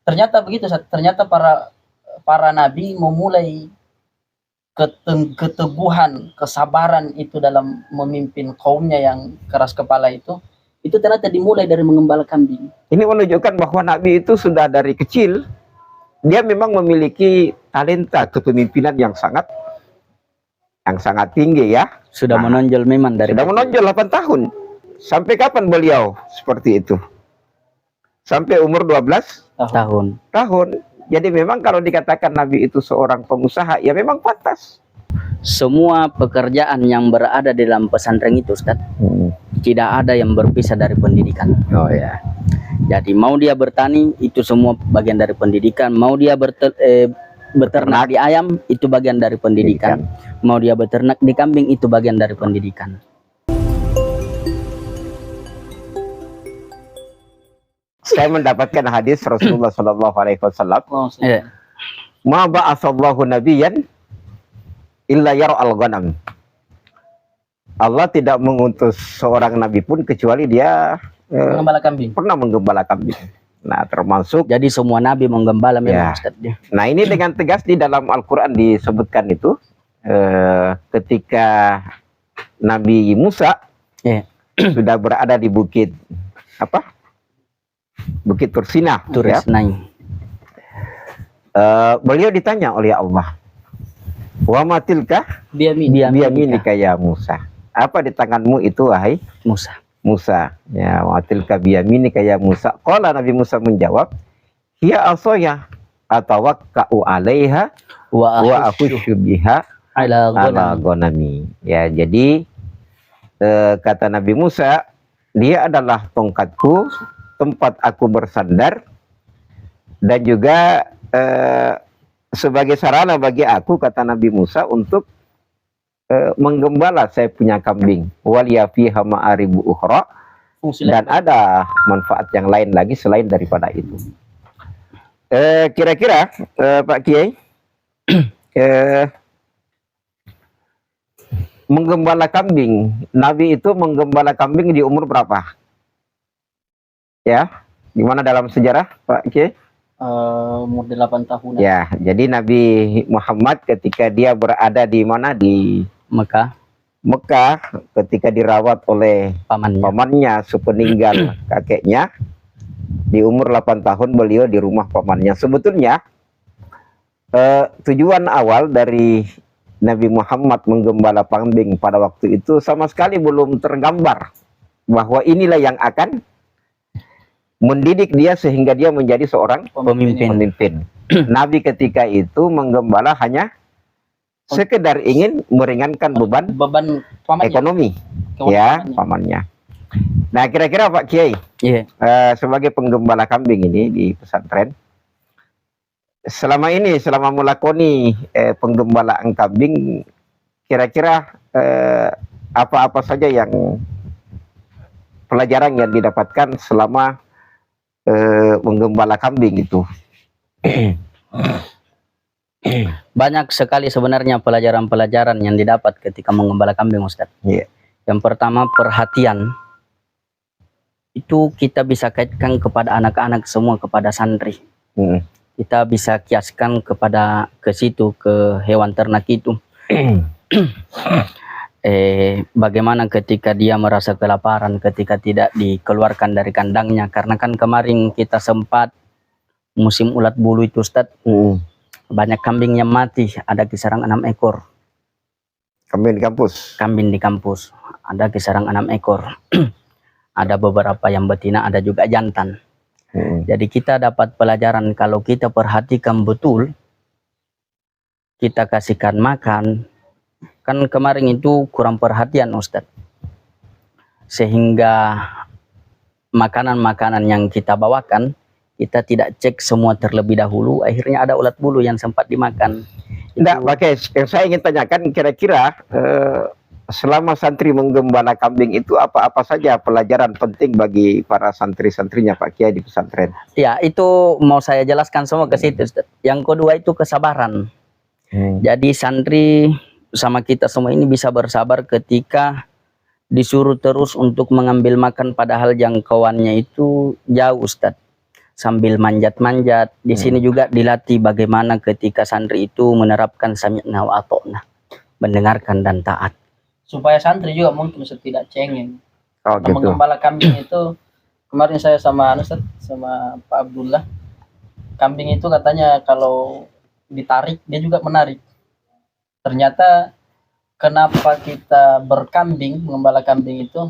Ternyata begitu, ternyata para nabi memulai keteguhan, kesabaran itu dalam memimpin kaumnya yang keras kepala itu ternyata dimulai dari menggembala kambing. Ini menunjukkan bahwa Nabi itu sudah dari kecil, dia memang memiliki talenta kepemimpinan yang sangat tinggi ya. Sudah menonjol memang dari sudah menonjol 8 tahun. Sampai kapan beliau seperti itu? Sampai umur 12 tahun. Jadi memang kalau dikatakan Nabi itu seorang pengusaha, ya memang pantas. Semua pekerjaan yang berada di dalam pesantren itu, Ustaz, tidak ada yang berpisah dari pendidikan. Oh ya. Jadi mau dia bertani, itu semua bagian dari pendidikan. Mau dia beternak di ayam, itu bagian dari pendidikan. Mau dia beternak di kambing, itu bagian dari pendidikan. Saya mendapatkan hadis Rasulullah SAW. Ma ba'atsallahu nabiyyan illa yar'al ghanam. Allah tidak mengutus seorang nabi pun kecuali dia pernah menggembala kambing. Nah, termasuk jadi semua nabi menggembala memang, Ustaz. Nah, ini dengan tegas di dalam Al-Qur'an disebutkan itu ketika Nabi Musa sudah berada di bukit Bukit Tursina. Beliau ditanya oleh Allah, wa matilka biyaminika ya Musa. Apa di tanganmu itu wahai Musa? Ya, wa tilka biyaminika ya Musa. Qala Nabi Musa menjawab, hiya asaya atawakka'u 'alaiha wa akhushu biha ala ghanami. Ya, jadi kata Nabi Musa, dia adalah tongkatku, tempat aku bersandar, dan juga sebagai sarana bagi aku, kata Nabi Musa, untuk menggembala saya punya kambing. Waliyafiha ma'aribu ukhra, dan ada manfaat yang lain lagi selain daripada itu. Kira-kira Pak Kiai, menggembala kambing, Nabi itu menggembala kambing di umur berapa? Ya, gimana dalam sejarah Pak Kiai? Umur 8 tahun. Ya, jadi Nabi Muhammad ketika dia berada di mana? Di Mekah, ketika dirawat oleh pamannya sepeninggal kakeknya, di umur 8 tahun beliau di rumah pamannya. Sebetulnya tujuan awal dari Nabi Muhammad menggembala kambing pada waktu itu sama sekali belum tergambar bahwa inilah yang akan mendidik dia sehingga dia menjadi seorang pemimpin. Nabi ketika itu menggembala hanya sekedar ingin meringankan beban ekonomi pamannya. Nah, kira-kira Pak Kiai, sebagai penggembala kambing ini di pesantren, selama melakoni penggembalaan kambing, kira-kira apa-apa saja yang pelajaran yang didapatkan selama menggembala kambing itu? Banyak sekali sebenarnya pelajaran-pelajaran yang didapat ketika menggembala kambing, Ustaz. Yang pertama, perhatian. Itu kita bisa kaitkan kepada anak-anak semua, kepada santri. Kita bisa kiaskan ke situ, ke hewan ternak itu. Bagaimana ketika dia merasa kelaparan, ketika tidak dikeluarkan dari kandangnya, karena kan kemarin kita sempat musim ulat bulu itu, Ustaz. Banyak kambing yang mati, ada kisaran 6 ekor. Kambing di kampus ada kisaran 6 ekor. Ada beberapa yang betina, ada juga jantan. Jadi kita dapat pelajaran, kalau kita perhatikan betul, kita kasihkan makan. Kan kemarin itu kurang perhatian, Ustadz, sehingga makanan-makanan yang kita bawakan kita tidak cek semua terlebih dahulu, akhirnya ada ulat bulu yang sempat dimakan. Tidak, pakai. Yang saya ingin tanyakan, kira-kira selama santri menggembala kambing itu apa-apa saja pelajaran penting bagi para santri-santrinya Pak Kiai di pesantren? Ya, itu mau saya jelaskan semua ke situ, Ustadz. Yang kedua itu kesabaran. Jadi santri sama kita semua ini bisa bersabar ketika disuruh terus untuk mengambil makan padahal jangkauannya itu jauh, Ustadz. sambil manjat-manjat. Di sini juga dilatih bagaimana ketika santri itu menerapkan sami'na wa ata'na, mendengarkan dan taat. Supaya santri juga mungkin tidak cengeng. Oh, gitu. Menggembala kambing itu, kemarin saya sama Ustaz, sama Pak Abdullah, kambing itu katanya kalau ditarik dia juga menarik. Ternyata kenapa kita berkambing, mengembala kambing itu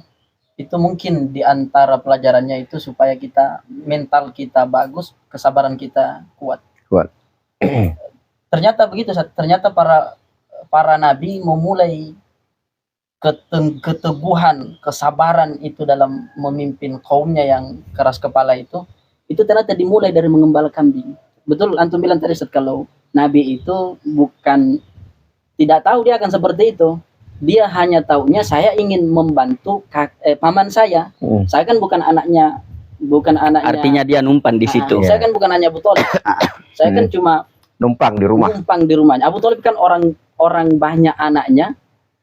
mungkin di antara pelajarannya itu supaya kita mental kita bagus, kesabaran kita kuat. Ternyata begitu, ternyata para nabi memulai keteguhan, kesabaran itu dalam memimpin kaumnya yang keras kepala itu ternyata dimulai dari mengembala kambing. Betul antum bilang tadi, kalau nabi itu bukan tidak tahu dia akan seperti itu. Dia hanya taunya saya ingin membantu paman saya. Saya kan bukan anaknya. Artinya dia numpan di situ. Saya kan bukan hanya Abu Thalib. Saya kan cuma numpang di rumahnya. Abu Thalib kan orang banyak anaknya,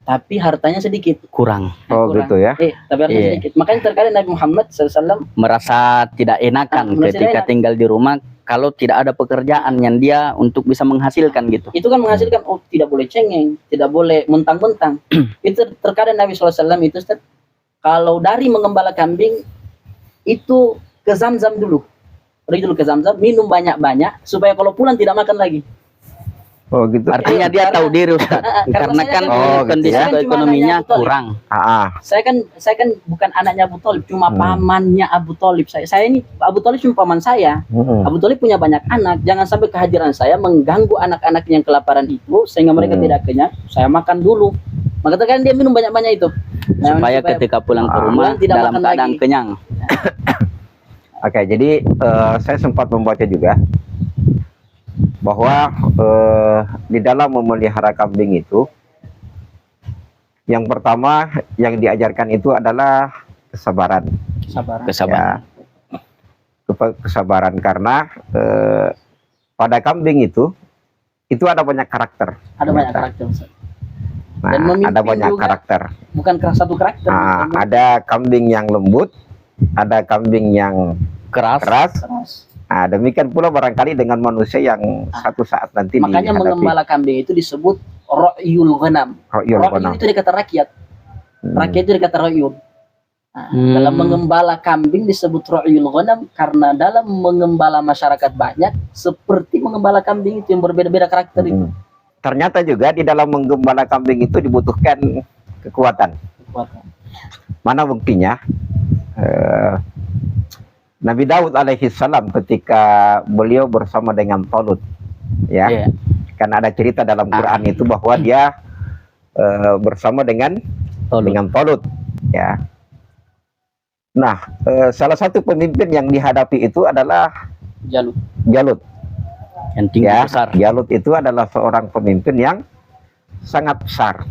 tapi hartanya sedikit. Kurang. Gitu ya. Tapi hartanya sedikit. Makanya terkadang Nabi Muhammad SAW merasa tidak enakan ketika tinggal di rumah kalau tidak ada pekerjaan yang dia untuk bisa menghasilkan gitu. Itu kan menghasilkan, tidak boleh cengeng, tidak boleh mentang-mentang. Itu terkadang Nabi SAW itu, Ustaz, kalau dari mengembala kambing, itu ke Zamzam dulu. Pergi dulu ke Zamzam, minum banyak-banyak, supaya kalau pulang tidak makan lagi. Oh gitu. Artinya dia tahu diri, Ustaz. Karena kan kondisi ekonominya kurang. Saya kan bukan anaknya Abu Thalib, cuma pamannya Abu Thalib. Saya ini Abu Thalib cuma paman saya. Abu Thalib punya banyak anak. Jangan sampai kehadiran saya mengganggu anak-anak yang kelaparan itu sehingga mereka tidak kenyang. Saya makan dulu. Maka kan dia minum banyak-banyak itu. Supaya ketika pulang ke rumah dalam keadaan kenyang. Oke, jadi saya sempat membaca juga bahwa di dalam memelihara kambing itu, yang pertama yang diajarkan itu adalah kesabaran. Kesabaran. Kesabaran karena pada kambing itu ada banyak karakter. Ada banyak karakter. Nah, ada banyak karakter. Bukan satu karakter. Ada kambing yang lembut, ada kambing yang keras. Nah, demikian pula barangkali dengan manusia yang satu saat nanti makanya mengembala kambing itu disebut ra'yul ghanam. Ra'yul itu dikata rakyat. Rakyat itu dikata ra'yul. Dalam mengembala kambing disebut ra'yul ghanam karena dalam mengembala masyarakat banyak seperti mengembala kambing itu yang berbeda-beda karakter itu. Ternyata juga di dalam menggembala kambing itu dibutuhkan kekuatan. Mana buktinya? Nabi Daud alaihi salam ketika beliau bersama dengan Talut, ya, karena ada cerita dalam Quran itu bahwa dia bersama dengan Talut, ya. Nah, salah satu pemimpin yang dihadapi itu adalah Jalut. Yang tinggi besar. Jalut itu adalah seorang pemimpin yang sangat besar.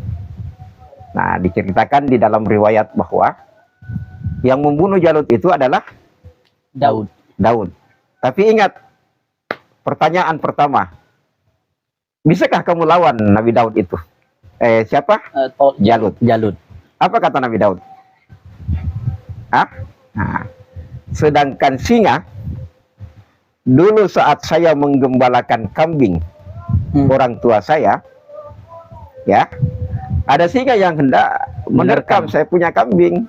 Nah, diceritakan di dalam riwayat bahwa yang membunuh Jalut itu adalah Daud. Tapi ingat, pertanyaan pertama, bisakah kamu lawan Nabi Daud itu? Siapa? Jalut. Apa kata Nabi Daud? Nah, sedangkan singa, dulu saat saya menggembalakan kambing orang tua saya, ya, ada singa yang hendak menerkam saya punya kambing.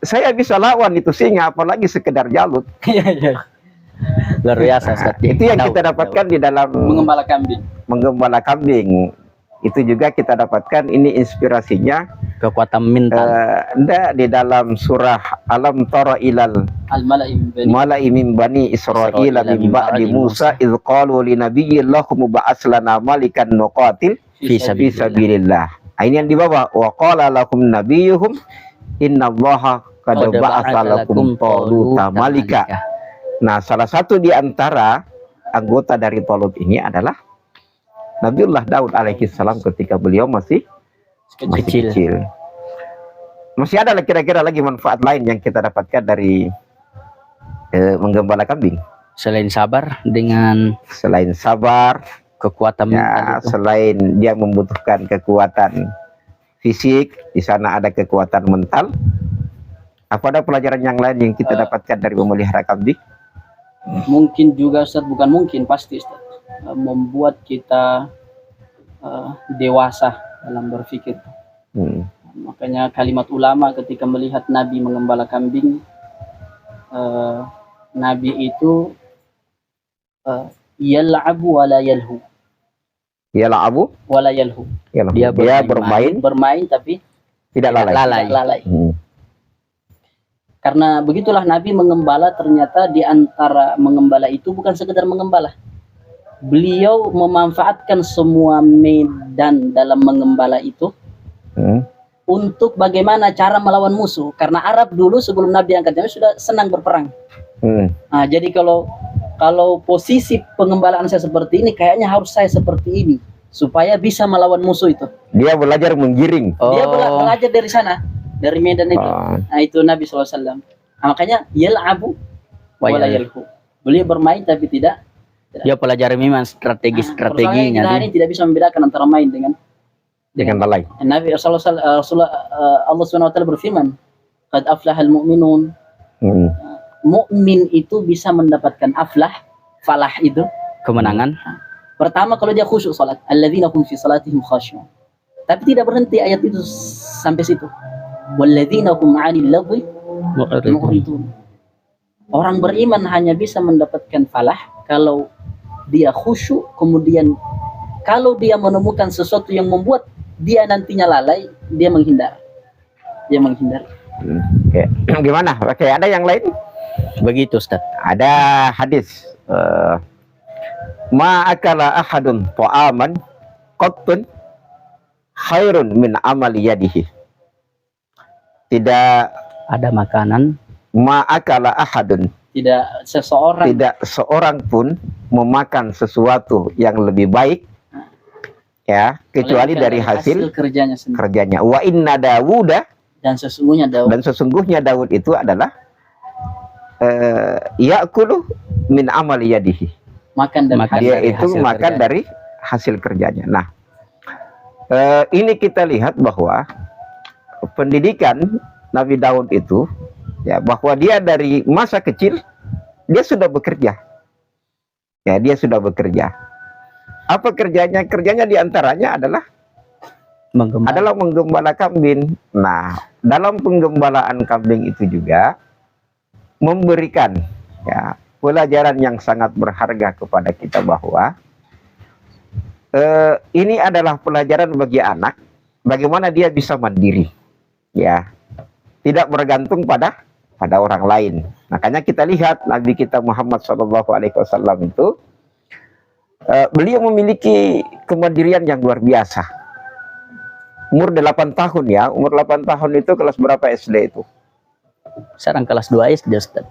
Saya bisa lawan itu singa, apalagi sekedar Jalut. Luar biasa. Itu yang kita dapatkan di dalam menggembala kambing. Itu juga kita dapatkan, ini inspirasinya kekuatan mental. Di dalam surah Alam tara ilal mala'i min bani Israila min ba'di Musa idh qalu li nabiyyin lahum ba'ats lana malikan nuqatil fi sabilillah. Ini yang di bawah, wa qala lahum nabiyyuhum innallaha qad ba'atsa lakum taluta malika. Nah, salah satu di antara anggota dari Talut ini adalah Nabiullah Daud alaihi salam ketika beliau masih kecil. Masih ada kira-kira lagi manfaat lain yang kita dapatkan dari menggembala kambing? Selain sabar, kekuatan mental itu. Selain dia membutuhkan kekuatan fisik, di sana ada kekuatan mental. Apa ada pelajaran yang lain yang kita dapatkan dari memelihara kambing? mungkin juga Ustaz, bukan mungkin, pasti Ustaz, membuat kita dewasa dalam berpikir. Makanya kalimat ulama ketika melihat Nabi mengembala kambing, Nabi itu yal'abu wala yalhu. Yal'abu wala yalhu. Dia bermain tapi tidak lalai. Karena begitulah Nabi mengembala, ternyata di antara mengembala itu bukan sekedar mengembala. Beliau memanfaatkan semua medan dalam mengembala itu untuk bagaimana cara melawan musuh. Karena Arab dulu sebelum Nabi angkat Nabi sudah senang berperang. Nah, jadi kalau posisi pengembalaan saya seperti ini, kayaknya harus saya seperti ini supaya bisa melawan musuh itu. Dia belajar menggiring. Dia belajar dari sana, dari medan itu. Nah, itu Nabi SAW. Nah, makanya yal'abu wala yalhu. Beliau bermain tapi tidak. Dia pelajari memang strategi-strateginya. Kita ini tidak bisa membedakan antara main dengan lalai. Nabi Rasulullah Allah Subhanahu wa taala berfirman, "Qad aflahal mu'minun." Mukmin itu bisa mendapatkan falah itu kemenangan. Pertama kalau dia khusyuk salat, alladzina hum fi salatihim khashi'un. Tapi tidak berhenti ayat itu sampai situ. Walladzina hum 'anil lagwi mu'ridun. Orang beriman hanya bisa mendapatkan falah kalau dia khusyuk, kemudian kalau dia menemukan sesuatu yang membuat dia nantinya lalai, dia menghindar. Gimana? Oke, ada yang lain? Begitu Ustaz. Ada hadis ma akala ahadun ta'aman qattun khairun min amali yadihi. Tidak ada makanan ma akala ahadun, tidak seorang pun memakan sesuatu yang lebih baik ya kecuali dari hasil kerjanya. Wa inna Dawuda, dan sesungguhnya Daud itu adalah ya'kulu min amali yadihi, dia itu makan dari hasil kerjanya. Nah, ini kita lihat bahwa pendidikan Nabi Daud itu ya, bahwa dia dari masa kecil dia sudah bekerja. Ya, dia sudah bekerja. Apa kerjanya? Kerjanya diantaranya adalah menggembala kambing. Nah, dalam penggembalaan kambing itu juga memberikan ya pelajaran yang sangat berharga kepada kita bahwa ini adalah pelajaran bagi anak bagaimana dia bisa mandiri ya, tidak bergantung pada orang lain. Makanya kita lihat Nabi kita Muhammad SAW itu beliau memiliki kemandirian yang luar biasa. Umur 8 tahun ya, umur 8 tahun itu kelas berapa SD itu? Sekarang kelas 2 SD Ustaz.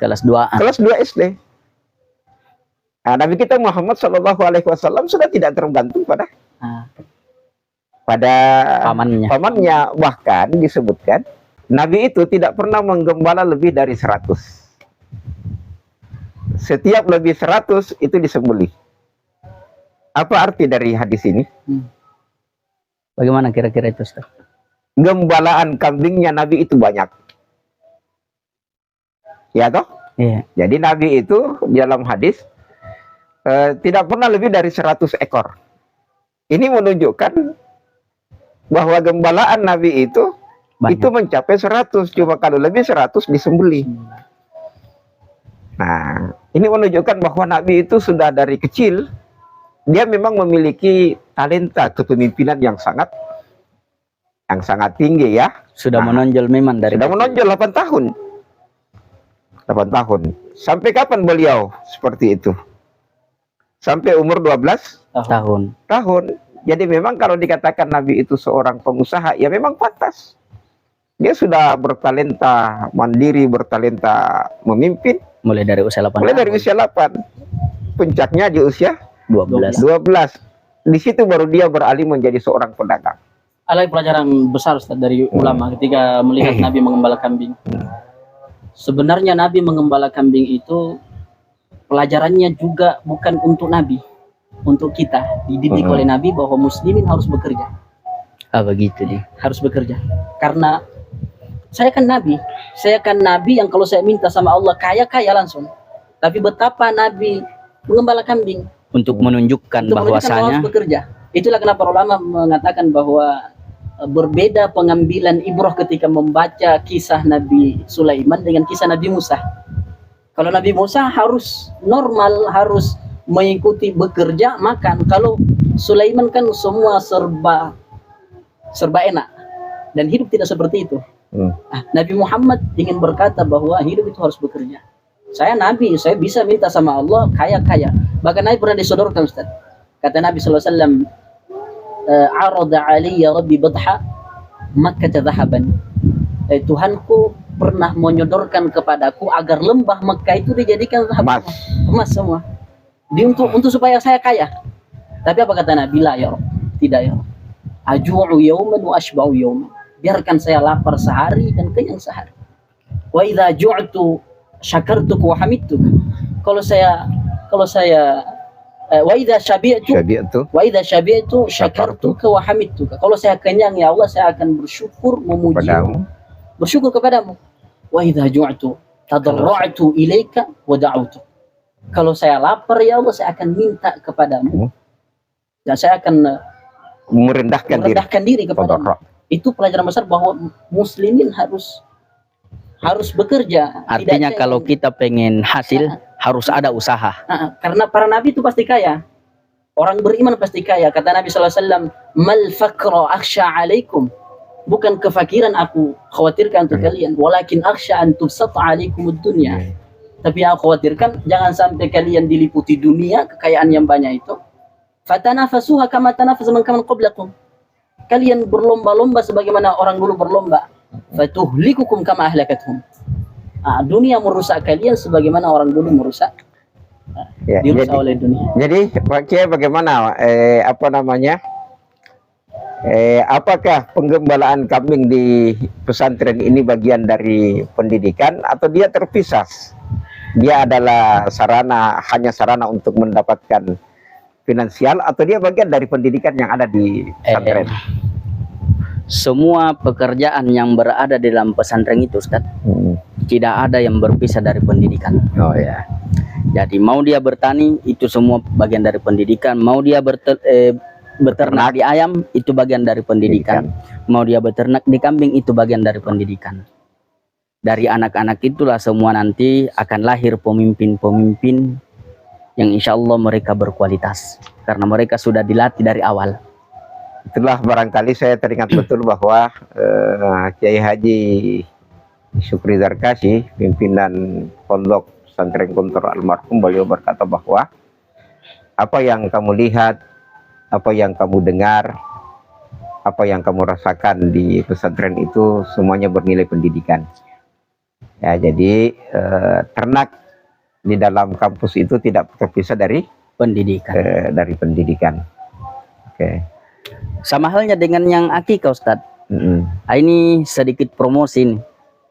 Kelas 2. Kelas 2 SD. Nah, Nabi kita Muhammad SAW sudah tidak tergantung pada pamannya. Bahkan disebutkan Nabi itu tidak pernah menggembala lebih dari 100. Setiap lebih 100 itu disembelih. Apa arti dari hadis ini? Bagaimana kira-kira itu Ustaz? Gembalaan kambingnya Nabi itu banyak. Ya toh? Iya. Jadi Nabi itu di dalam hadis tidak pernah lebih dari 100 ekor. Ini menunjukkan bahwa gembalaan Nabi itu banyak. Itu mencapai 100. Cuma kalau lebih 100 disembelih. Nah, ini menunjukkan bahwa Nabi itu sudah dari kecil dia memang memiliki talenta kepemimpinan yang sangat tinggi ya. Sudah menonjol memang dari sudah menonjol 8 tahun. 8 tahun. Sampai kapan beliau seperti itu? Sampai umur 12 tahun. Jadi memang kalau dikatakan Nabi itu seorang pengusaha, ya memang pantas. Dia sudah bertalenta mandiri, bertalenta memimpin. Mulai dari usia 8. Mulai dari usia 8. Puncaknya di usia 12. Di situ baru dia beralih menjadi seorang pedagang. Ada pelajaran besar Ustaz dari ulama ketika melihat Nabi mengembala kambing. Sebenarnya Nabi mengembala kambing itu pelajarannya juga bukan untuk Nabi, untuk kita. Dididik oleh Nabi bahwa muslimin harus bekerja. Begitu nih. Harus bekerja. Karena saya kan Nabi yang kalau saya minta sama Allah kaya langsung. Tapi betapa Nabi mengembala kambing untuk menunjukkan bahwa bahwasanya harus bekerja. Itulah kenapa ulama mengatakan bahwa berbeda pengambilan ibrah ketika membaca kisah Nabi Sulaiman dengan kisah Nabi Musa. Kalau Nabi Musa harus normal, harus mengikuti bekerja, makan. Kalau Sulaiman kan semua serba enak dan hidup tidak seperti itu. Nabi Muhammad ingin berkata bahwa hidup itu harus bekerja. Saya Nabi, saya bisa minta sama Allah kaya-kaya. Bahkan Nabi pernah disodorkan, Ustaz. Kata Nabi SAW, arada aliyya rabbi badha Makkah dhahaban. Tuhanku pernah menyodorkan kepadaku agar lembah Makkah itu dijadikan emas semua. Untuk supaya saya kaya. Tapi apa kata Nabi? La ya Rabb, tidak ya Rabb. Aju'u yawman wa ashba'u yawman. Biarkan saya lapar sehari dan kenyang sehari. Wa idza ju'tu syakartuka wa hamidtuka. Kalau saya wa idza syabi'tu syakartuka wa hamidtuka. Kalau saya kenyang ya Allah, saya akan bersyukur memujimu, bersyukur kepadamu. Wa idza ju'tu tadarra'tu ilaika wa da'awtu. Kalau saya lapar ya Allah, saya akan minta kepadamu dan saya akan merendahkan diri kepadamu. Itu pelajaran besar bahwa muslimin harus bekerja. Artinya kalau kita pengen hasil harus ada usaha. Karena para nabi itu pasti kaya. Orang beriman pasti kaya. Kata Nabi SAW, mal faqra akhsha alaikum. Bukan kefakiran aku khawatirkan untuk kalian, walakin akhsha an tubsata alaikum dunya. Tapi yang aku khawatirkan jangan sampai kalian diliputi dunia, kekayaan yang banyak itu. Fatanafasuha kama tanafasa man kana qablakum. Kalian berlomba-lomba sebagaimana orang dulu berlomba. Fatuhlikukum kama ahlakathum. Dunia merusak kalian sebagaimana orang dulu merusak. Dirusak oleh dunia. Jadi Pak Kiai bagaimana apakah penggembalaan kambing di pesantren ini bagian dari pendidikan atau dia terpisah? Dia adalah hanya sarana untuk mendapatkan finansial atau dia bagian dari pendidikan yang ada di pesantren? Semua pekerjaan yang berada di dalam pesantren itu, Ustaz, tidak ada yang berpisah dari pendidikan. Oh ya. Jadi mau dia bertani itu semua bagian dari pendidikan, mau dia beternak di ayam itu bagian dari pendidikan, mau dia beternak di kambing itu bagian dari pendidikan. Dari anak-anak itulah semua nanti akan lahir pemimpin-pemimpin yang insya Allah mereka berkualitas karena mereka sudah dilatih dari awal. Itulah barangkali saya teringat betul bahwa Kiai Haji Syukri Zarkasi, pimpinan pondok pesantren Guntur almarhum, beliau berkata bahwa apa yang kamu lihat, apa yang kamu dengar, apa yang kamu rasakan di pesantren itu semuanya bernilai pendidikan. Ya, jadi ternak di dalam kampus itu tidak terpisah dari pendidikan. Oke. Sama halnya dengan yang akikah, Ustadz. Ini sedikit promosi nih.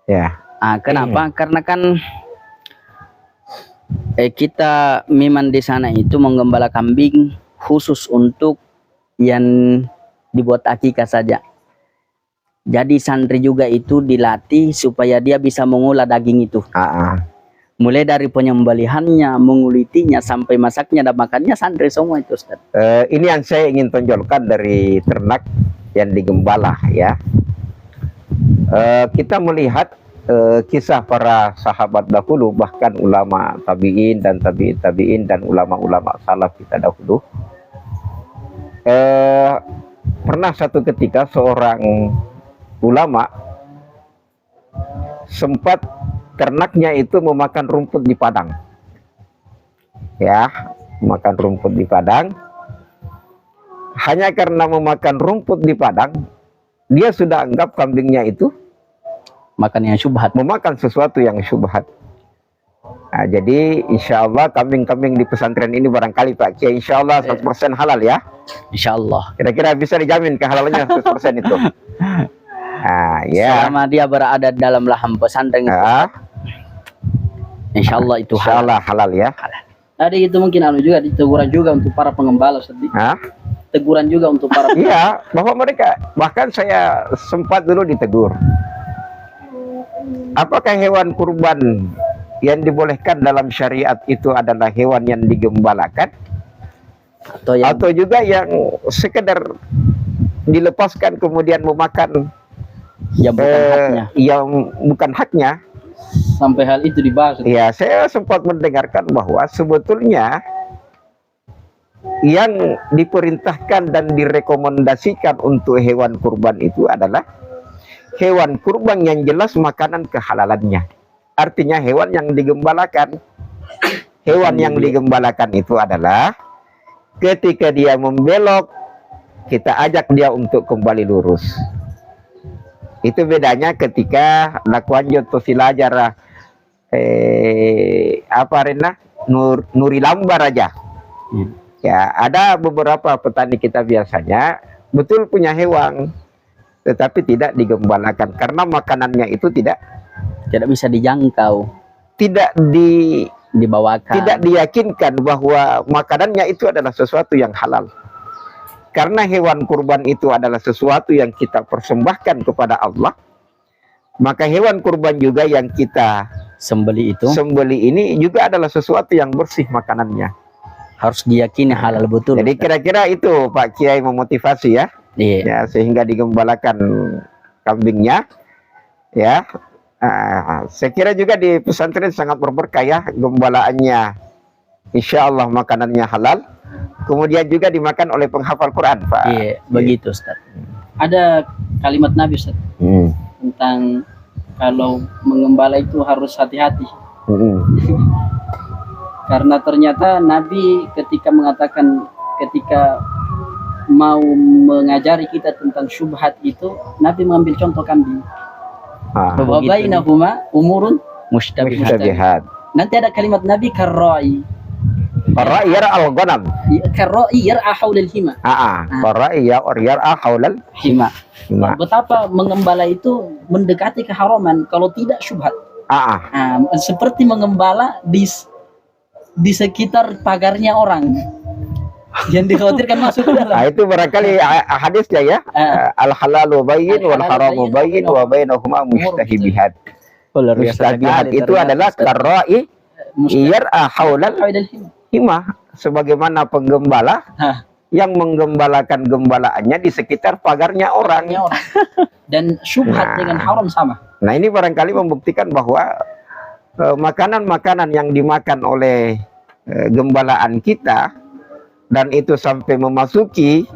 Ya. Kenapa? Karena kan kita memang di sana itu menggembala kambing khusus untuk yang dibuat akikah saja. Jadi santri juga itu dilatih supaya dia bisa mengolah daging itu. Mulai dari penyembelihannya, mengulitinya, sampai masaknya dan makannya santri semua itu, Ustaz. Ini yang saya ingin tonjolkan dari ternak yang digembala ya. Kita melihat kisah para sahabat dahulu, bahkan ulama tabi'in dan tabi'in dan ulama-ulama salaf kita dahulu. Pernah satu ketika seorang ulama sempat ternaknya itu memakan rumput di padang. Ya, memakan rumput di padang. Hanya karena memakan rumput di padang, dia sudah anggap kambingnya itu makan yang syubhat, memakan sesuatu yang syubhat. Nah, jadi insya Allah kambing-kambing di pesantren ini barangkali Pak Kiai insya Allah 100% halal ya. Insya Allah. Kira-kira bisa dijamin kehalalannya 100% itu. Nah, ya. Selama dia berada dalam lahan pesantren itu, insya Allah itu halal ya. Tadi itu mungkin juga diteguran juga untuk para pengembala sedih. Teguran juga untuk para iya, bahwa mereka, bahkan saya sempat dulu ditegur. Apakah hewan kurban yang dibolehkan dalam syariat itu adalah hewan yang digembalakan, atau juga yang sekedar dilepaskan kemudian memakan yang bukan haknya. Yang bukan haknya. Sampai hal itu dibahas. Ya, saya sempat mendengarkan bahwa sebetulnya yang diperintahkan dan direkomendasikan untuk hewan kurban itu adalah hewan kurban yang jelas makanan kehalalannya. Artinya hewan yang digembalakan. Hewan yang digembalakan itu adalah ketika dia membelok, kita ajak dia untuk kembali lurus. Itu bedanya ketika lakuanjo tosilajara nuri lambar aja. Ya, ada beberapa petani kita biasanya betul punya hewan, tetapi tidak digembalakan karena makanannya itu tidak bisa dijangkau, dibawakan, tidak diyakinkan bahwa makanannya itu adalah sesuatu yang halal. Karena hewan kurban itu adalah sesuatu yang kita persembahkan kepada Allah, maka hewan kurban juga yang kita sembeli ini juga adalah sesuatu yang bersih makanannya. Harus diyakini halal betul. Jadi kira-kira itu Pak Kiai memotivasi ya, ya sehingga digembalakan kambingnya. Ya, saya kira juga di pesantren sangat berberkah ya, gembalaannya. Insya Allah makanannya halal. Kemudian juga dimakan oleh penghafal Quran, Pak. Iya, begitu, Ustaz. Ada kalimat Nabi, Ustaz, tentang kalau mengembala itu harus hati-hati. Karena ternyata Nabi ketika mengatakan, ketika mau mengajari kita tentang syubhat itu, Nabi mengambil contoh kambing. Wa bainahuma umurun mushtabihat. Nanti ada kalimat Nabi karra'i. Qarra'i yar'al ghanam. Qarra'i yar'a haulal hima. Qarra'i yar'a haulal hima. Betapa mengembala itu mendekati keharaman kalau tidak syubhat. Seperti mengembala di sekitar pagarnya orang yang dikhawatirkan masuk ke dalam. Itu barangkali hadisnya ya. Al halalu bayyin wal haramu bayyin wa bainahuma mushtabihat. Mushtabihat itu adalah qarra'i yar'a haulal himah, sebagaimana penggembala yang menggembalakan gembalaannya di sekitar pagarnya orang. Dan syubhat dengan haram sama. Nah, ini barangkali membuktikan bahwa makanan-makanan yang dimakan oleh gembalaan kita dan itu sampai memasuki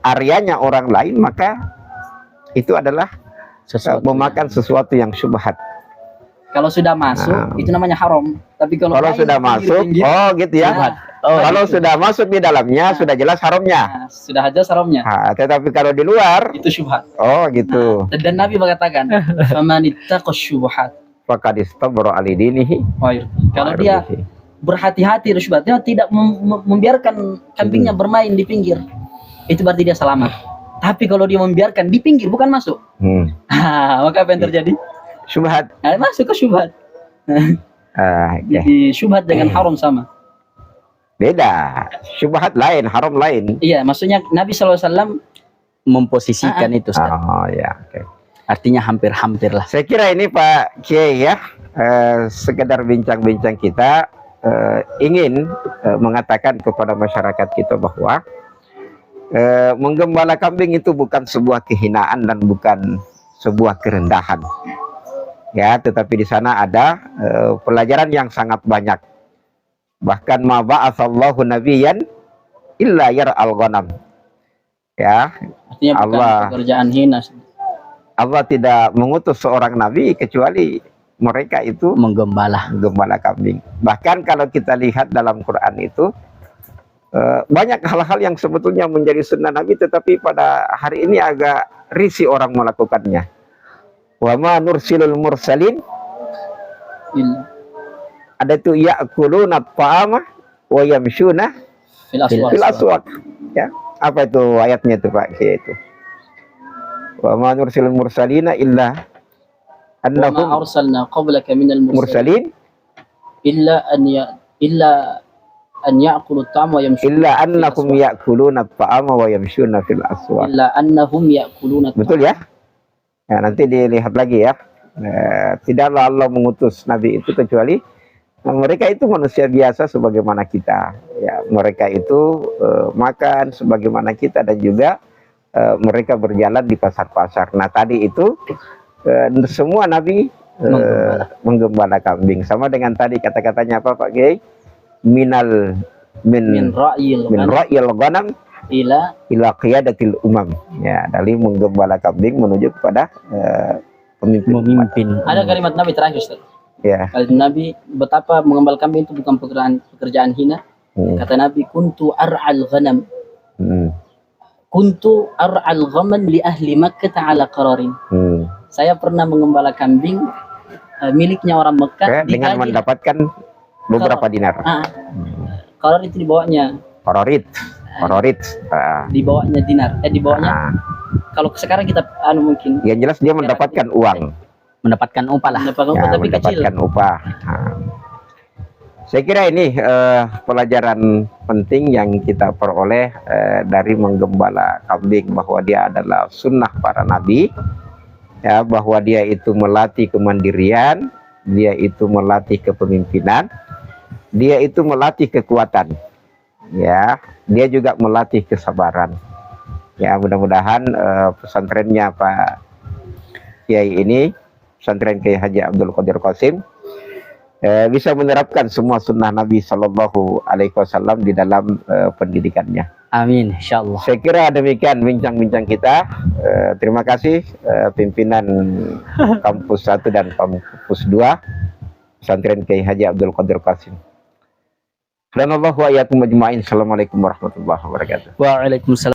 areanya orang lain, maka itu adalah memakan sesuatu yang syubhat. Kalau sudah masuk itu namanya haram. Tapi kalau sudah masuk, gitu ya. Kalau sudah masuk di dalamnya sudah jelas haramnya. Sudah jelas haramnya. Tetapi kalau di luar itu syubhat. Gitu. Dan Nabi mengatakan, "Famanittaqash syubhat faqad istabra ali dinihi." Kalau dia berhati-hati syubhatnya, tidak membiarkan kambingnya bermain di pinggir, itu berarti dia selamat. Tapi kalau dia membiarkan di pinggir bukan masuk, maka apa yang terjadi? Syubhat. Masuk ke syubhat. Jadi syubhat dengan haram sama. Beda. Syubhat lain, haram lain. Iya, maksudnya Nabi SAW memposisikan itu. Artinya hampir-hampir lah. Saya kira ini Pak Kiai ya, sekedar bincang-bincang kita ingin mengatakan kepada masyarakat kita bahwa menggembala kambing itu bukan sebuah kehinaan dan bukan sebuah kerendahan. Ya, tetapi di sana ada pelajaran yang sangat banyak. Bahkan ma ba'atsallahu nabiyyan illa yar'al ghanam. Ya, artinya bukan pekerjaan hina. Allah tidak mengutus seorang nabi kecuali mereka itu menggembala kambing. Bahkan kalau kita lihat dalam Quran itu banyak hal-hal yang sebetulnya menjadi sunnah Nabi, tetapi pada hari ini agak risih orang melakukannya. Wa ma nursilul mursalin ada tuh ya'kuluna ta'ama wa yamshuna fil aswaq. Ya, apa itu ayatnya itu Pak Kiai itu? Wa ma nursilul mursalina illa annahum arsalna qablaka minal mursalin illa an ya'kulu ta'ama wa yamshuna illa annakum ya'kuluna ta'ama wa yamshuna fil aswaq. Illa annahum ya'kuluna. Betul ya? Ya, nanti dilihat lagi ya. Tidaklah Allah mengutus Nabi itu kecuali Nah, mereka itu manusia biasa sebagaimana kita. Ya, mereka itu makan sebagaimana kita, dan juga mereka berjalan di pasar-pasar. Nah, tadi itu semua nabi menggembala kambing. Sama dengan tadi kata-katanya apa Pak Kiai? Min ra'yil ghanam ila qiyadatil umam. Ya, dari menggembala kambing menuju kepada pemimpin. Ada kalimat Nabi terakhir, Ustaz. Ya. Kalimat Nabi, betapa menggembala kambing itu bukan pekerjaan hina. Kata Nabi, kuntu ar'al ghanam. Kuntu ar'al ghaman li ahli Makkah ala qararin. Saya pernah menggembala kambing miliknya orang Mekah dengan mendapatkan beberapa dinar. Qarar itu dibawanya. Qararit. Dibawanya dinar. Dibawanya. Kalau sekarang kita mungkin. Yang jelas dia mendapatkan uang. Mendapatkan upah lah. Mendapatkan upah. Saya kira ini pelajaran penting yang kita peroleh dari menggembala kambing, bahwa dia adalah sunnah para nabi, ya, bahwa dia itu melatih kemandirian, dia itu melatih kepemimpinan, dia itu melatih kekuatan, ya, dia juga melatih kesabaran. Ya, mudah-mudahan pesantrennya Pak Kiai ini, pesantren Kiai Haji Abdul Qadir Qasim, bisa menerapkan semua sunnah Nabi Shallallahu Alaihi Wasallam di dalam pendidikannya. Amin, insyaallah. Saya kira demikian bincang-bincang kita. Terima kasih pimpinan kampus 1 dan kampus 2 pesantren Kiai Haji Abdul Qadir Qasim. Dan Allah wa iyyakum ajmain. Assalamualaikum warahmatullahi wabarakatuh. Waalaikumsalam.